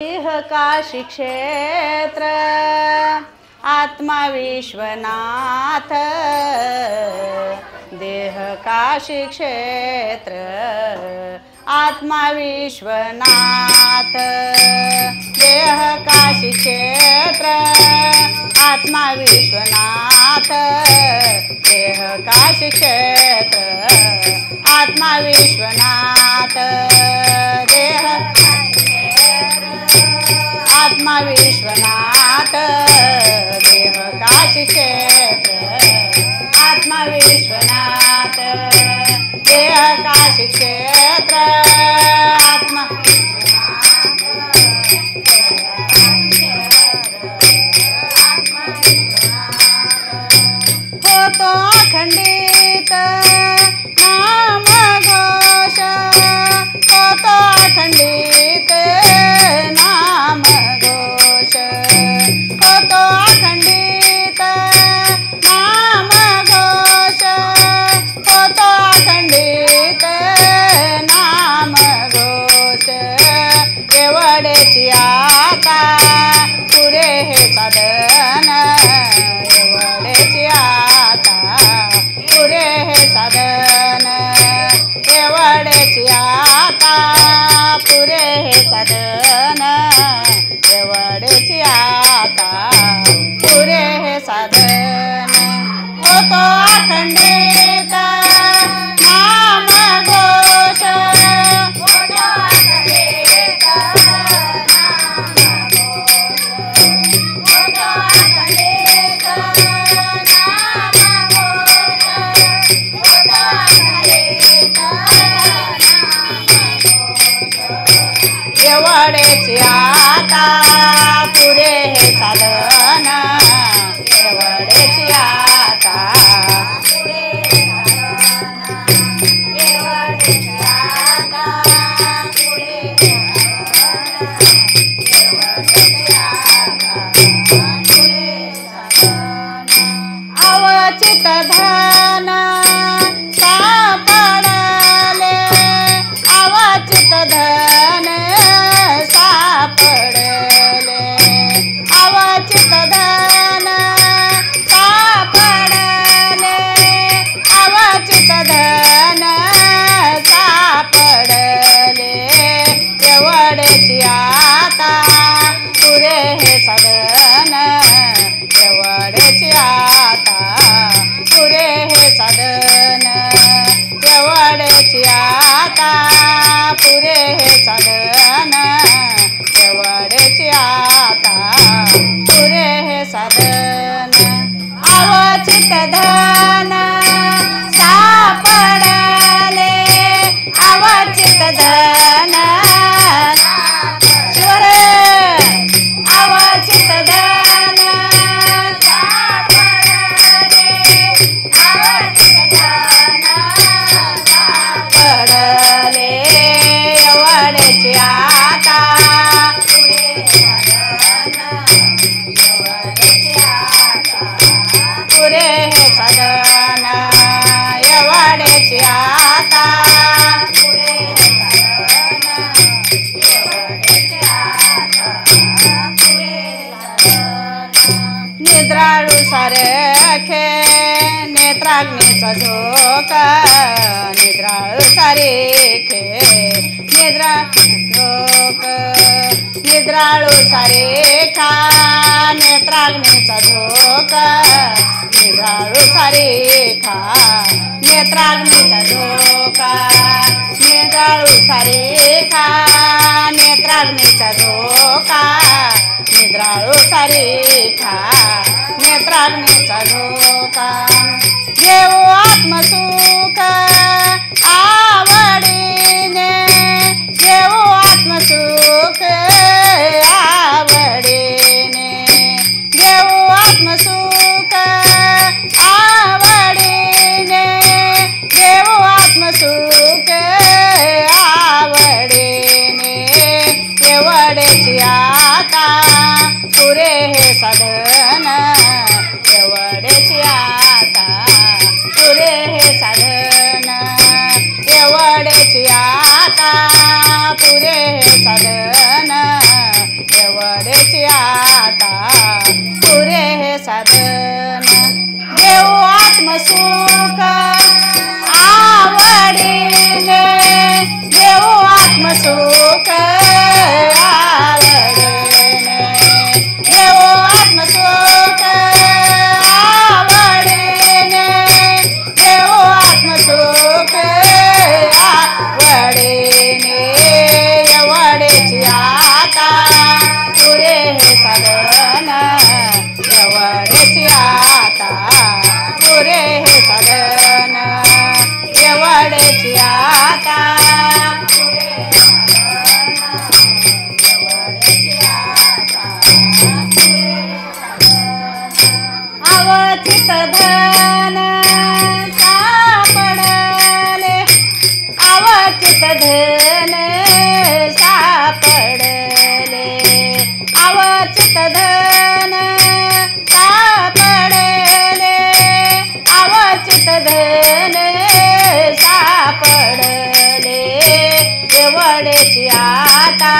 देह काशी क्षेत्र आत्मा विश्वनाथ, देह काशी क्षेत्र आत्मा विश्वनाथ, देह काशी क्षेत्र आत्मा विश्वनाथ, देह काशी क्षेत्र आत्मा विश्वनाथ, देह आत्मा विश्वनाथ, देह काशी क्षेत्र आत्मा विश्वनाथ, देह काशी क्षेत्र आत्मा होतो अखंडित नाम घोष, होतो अखंडित नाम घोष, होतो अखंडित नाम घोष, होतो अखंडित नाम घोष, एवढेची आता पुरे हे साधन, एवढेची आता पुरे हे साधन, एवढेची आता पुरे हे साधन, एवढेची आता पुरे हे साधन, होतो अखंडित नाम घोष, होतो अखंडित नाम घोष, होतो अखंडित नाम घोष, होतो अखंडित नाम घोष, एवढेची आता पुरे हे साधन, एवढेची आता पुरे हे साधन, एवढेची आता पुरे हे साधन, एवढेची आता पुरे हे साधन, अवचित धन सापडले, अवचित धन सापडले, अवचित धन सापडले, अवचित धन सापडले, एवढेची आता पुरे हे साधन, एवढेची आता पुरे हे साधन, एवढेची आता पुरे हे साधन, एवढेची आता पुरे हे साधन, अवचित धन सापडले, अवचित धन शिवरे, अवचित धन सापडले, अवचित धन सापडले, एवढेची आता पुरे साधन, एवढेची आता पुरे हे साधन, एवढेची आता पुरे साधन, एवढेची आता पुरे साधन, निद्राळू सारखे नेत्राग्नीचा झोका, निद्राळू सारखे निद्रा झोक, निद्राळू सारेखा नेत्राग्नीचा झोका, निद्राळू सारेखा नेत्राग्नीचा झोका, निद्राळू सारेखा नेत्राग्नीचा झोका, निद्राळू सारेखा नेत्राग्नीचा झोका, घेऊ आत्मसुख आवडीने, घेऊ आत्मसुख आवडीने, घेऊ आत्मसुख आवडीने, घेऊ आत्मसुख आवडीने, एवढेची आता पुरे हे साधन, एवढेची आता पुरे हे साधन, एवढेची आता पुरे साधन एवढेची आता पुरे हे साधन देऊ आत्मसुख आवडीने देऊ आत्मसुख आवडीने देऊ आत्मसुख आवडीने देऊ आत्मसुख आवडीने एवढेची आता पुरे हे साधन एवढेची आता पुरे हे साधन एवढेची आता अवचित धन सापडले अवचित धन सापडले अवचित धन सापडले अवचित धन सापडले एवढेची आता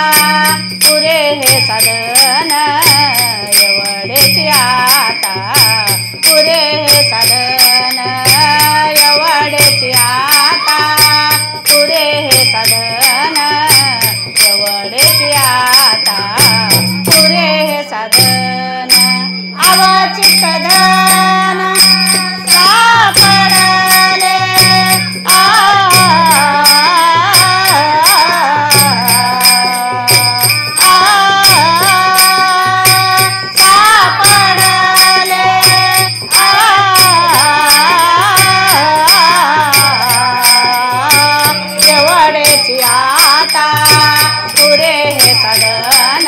पुरे हे साधन एवढेची आता पुरे हे साधन एवढेची आता पुरे हे साधन एवढेची आता पुरे हे साधन अवचित धन सापडले एवढेची आता पुरे हे साधन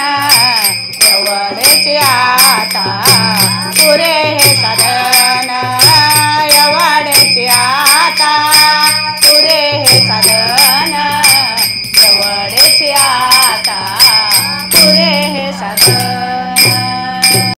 एवढेची आता पुरे हे साधन एवढेची आता पुरे हे साधन एवढेची आता पुरे